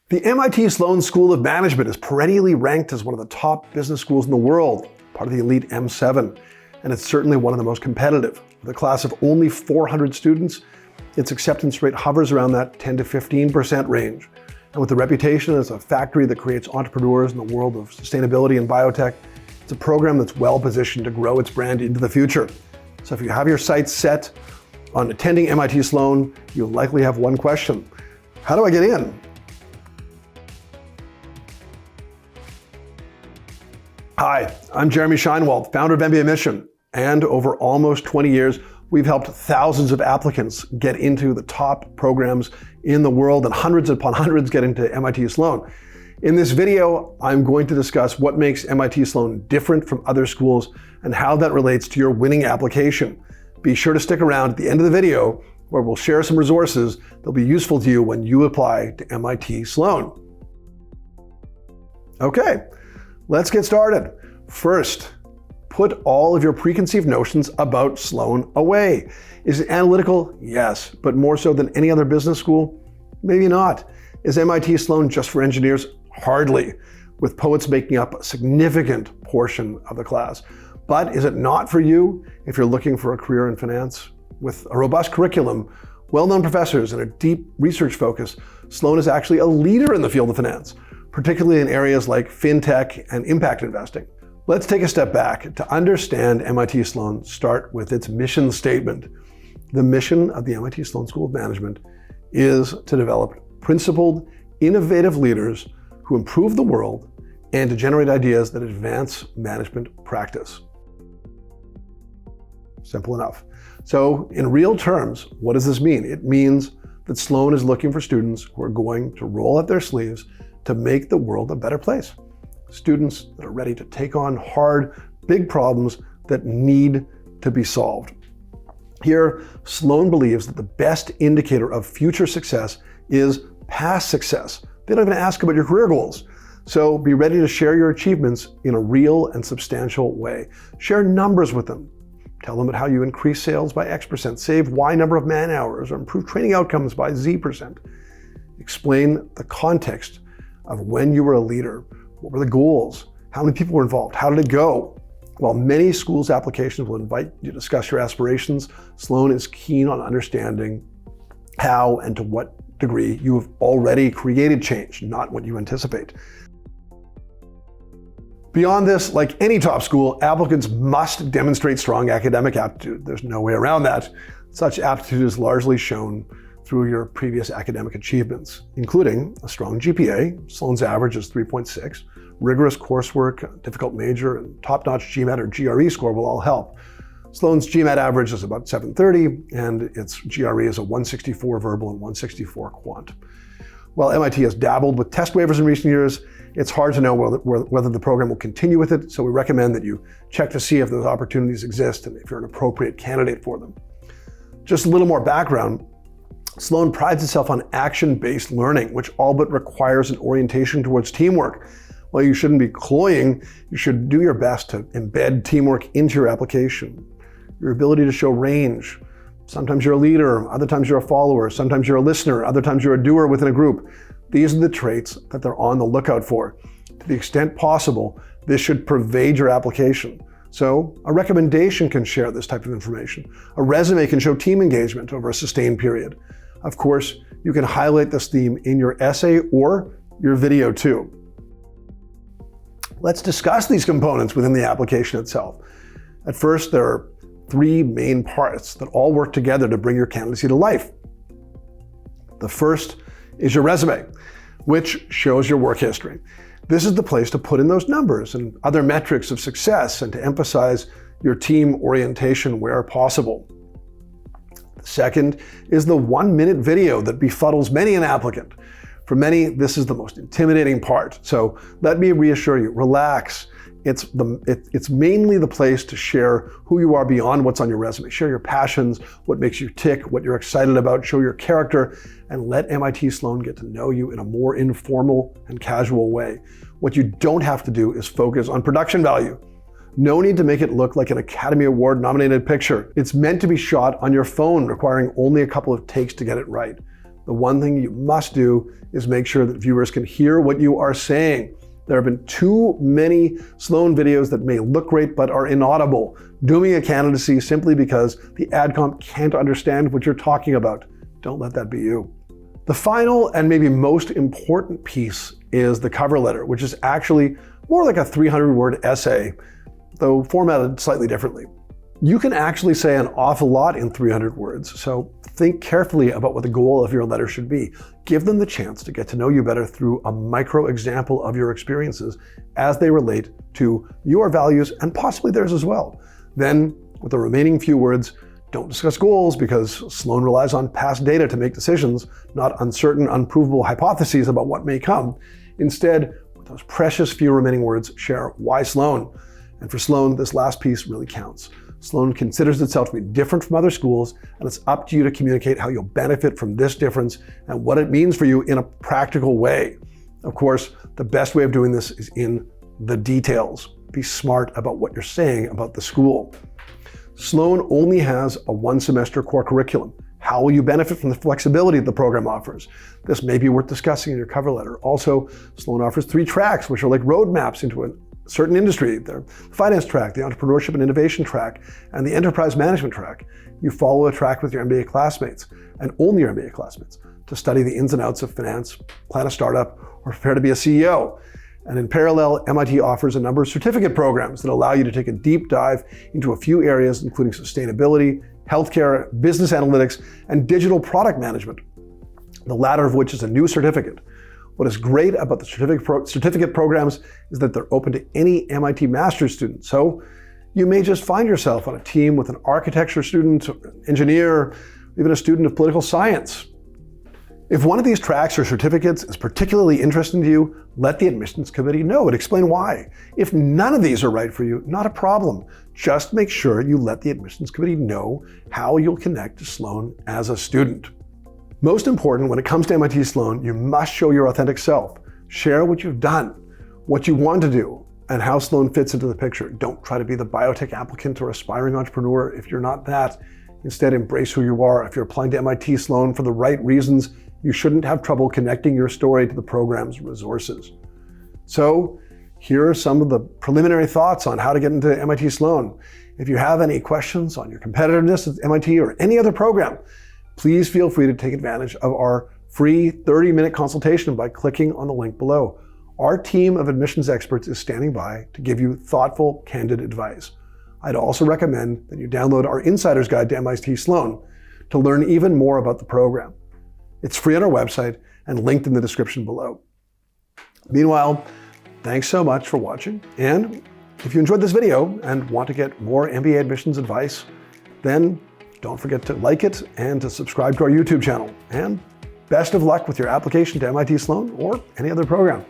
The MIT Sloan School of Management is perennially ranked as one of the top business schools in the world, part of the elite M7, and it's certainly one of the most competitive. With a class of only 400 students, its acceptance rate hovers around that 10 to 15% range. And with a reputation as a factory that creates entrepreneurs in the world of sustainability and biotech, it's a program that's well positioned to grow its brand into the future. So if you have your sights set on attending MIT Sloan, you'll likely have one question: how do I get in? Hi, I'm Jeremy Shinewald, founder of mbaMission, and over almost 20 years, we've helped thousands of applicants get into the top programs in the world, and hundreds upon hundreds get into MIT Sloan. In this video, I'm going to discuss what makes MIT Sloan different from other schools and how that relates to your winning application. Be sure to stick around at the end of the video, where we'll share some resources that'll be useful to you when you apply to MIT Sloan. Okay. Let's get started. First, put all of your preconceived notions about Sloan away. Is it analytical? Yes, but more so than any other business school? Maybe not. Is MIT Sloan just for engineers? Hardly, with poets making up a significant portion of the class. But is it not for you if you're looking for a career in finance? With a robust curriculum, well-known professors, and a deep research focus, Sloan is actually a leader in the field of finance, particularly in areas like fintech and impact investing. Let's take a step back. To understand MIT Sloan, start with its mission statement. The mission of the MIT Sloan School of Management is to develop principled, innovative leaders who improve the world and to generate ideas that advance management practice. Simple enough. So in real terms, what does this mean? It means that Sloan is looking for students who are going to roll up their sleeves to make the world a better place. Students that are ready to take on hard, big problems that need to be solved. Here, Sloan believes that the best indicator of future success is past success. They don't even ask about your career goals. So be ready to share your achievements in a real and substantial way. Share numbers with them. Tell them about how you increase sales by X%, save Y number of man hours, or improve training outcomes by Z%. Explain the context of when you were a leader. What were the goals? How many people were involved? How did it go? While many schools' applications will invite you to discuss your aspirations, Sloan is keen on understanding how and to what degree you have already created change, not what you anticipate. Beyond this, like any top school, applicants must demonstrate strong academic aptitude. There's no way around that. Such aptitude is largely shown through your previous academic achievements, including a strong GPA. Sloan's average is 3.6. Rigorous coursework, difficult major, and top-notch GMAT or GRE score will all help. Sloan's GMAT average is about 730, and its GRE is a 164 verbal and 164 quant. While MIT has dabbled with test waivers in recent years, it's hard to know whether the program will continue with it, so we recommend that you check to see if those opportunities exist and if you're an appropriate candidate for them. Just a little more background. Sloan prides itself on action-based learning, which all but requires an orientation towards teamwork. While you shouldn't be cloying, you should do your best to embed teamwork into your application. Your ability to show range. Sometimes you're a leader, other times you're a follower, sometimes you're a listener, other times you're a doer within a group. These are the traits that they're on the lookout for. To the extent possible, this should pervade your application. So a recommendation can share this type of information. A resume can show team engagement over a sustained period. Of course, you can highlight this theme in your essay or your video too. Let's discuss these components within the application itself. At first, there are three main parts that all work together to bring your candidacy to life. The first is your resume, which shows your work history. This is the place to put in those numbers and other metrics of success and to emphasize your team orientation where possible. The second is the 1-minute video that befuddles many an applicant. For many, this is the most intimidating part. So let me reassure you, relax. It's mainly the place to share who you are beyond what's on your resume. Share your passions, what makes you tick, what you're excited about, show your character, and let MIT Sloan get to know you in a more informal and casual way. What you don't have to do is focus on production value. No need to make it look like an Academy Award nominated picture. It's meant to be shot on your phone, requiring only a couple of takes to get it right. the one thing you must do is make sure that viewers can hear what you are saying. There have been too many Sloan videos that may look great but are inaudible, dooming a candidacy simply because the AdCom can't understand what you're talking about. Don't let that be you. The final and maybe most important piece is the cover letter, which is actually more like a 300-word essay, though formatted slightly differently. You can actually say an awful lot in 300 words, so think carefully about what the goal of your letter should be. Give them the chance to get to know you better through a micro example of your experiences as they relate to your values and possibly theirs as well. Then, with the remaining few words, don't discuss goals because Sloan relies on past data to make decisions, not uncertain, unprovable hypotheses about what may come. Instead, with those precious few remaining words, share why Sloan. And for Sloan, this last piece really counts. Sloan considers itself to be different from other schools, and it's up to you to communicate how you'll benefit from this difference and what it means for you in a practical way. Of course, the best way of doing this is in the details. Be smart about what you're saying about the school. Sloan only has a one-semester core curriculum. How will you benefit from the flexibility the program offers? This may be worth discussing in your cover letter. Also, Sloan offers 3 tracks, which are like roadmaps into a certain industry. The finance track, the entrepreneurship and innovation track, and the enterprise management track. You follow a track with your MBA classmates, and only your MBA classmates, to study the ins and outs of finance, plan a startup, or prepare to be a CEO. And in parallel, MIT offers a number of certificate programs that allow you to take a deep dive into a few areas, including sustainability, healthcare, business analytics, and digital product management, the latter of which is a new certificate. What is great about the certificate programs is that they're open to any MIT master's student. So you may just find yourself on a team with an architecture student, an engineer, even a student of political science. If one of these tracks or certificates is particularly interesting to you, let the admissions committee know and explain why. If none of these are right for you, not a problem. Just make sure you let the admissions committee know how you'll connect to Sloan as a student. Most important, when it comes to MIT Sloan, you must show your authentic self. Share what you've done, what you want to do, and how Sloan fits into the picture. Don't try to be the biotech applicant or aspiring entrepreneur if you're not that. Instead, embrace who you are. If you're applying to MIT Sloan for the right reasons, you shouldn't have trouble connecting your story to the program's resources. So, here are some of the preliminary thoughts on how to get into MIT Sloan. If you have any questions on your competitiveness at MIT or any other program, please feel free to take advantage of our free 30-minute consultation by clicking on the link below. Our team of admissions experts is standing by to give you thoughtful, candid advice. I'd also recommend that you download our Insider's Guide to MIT Sloan to learn even more about the program. It's free on our website and linked in the description below. Meanwhile, thanks so much for watching. And if you enjoyed this video and want to get more MBA admissions advice, then don't forget to like it and to subscribe to our YouTube channel. And best of luck with your application to MIT Sloan or any other program.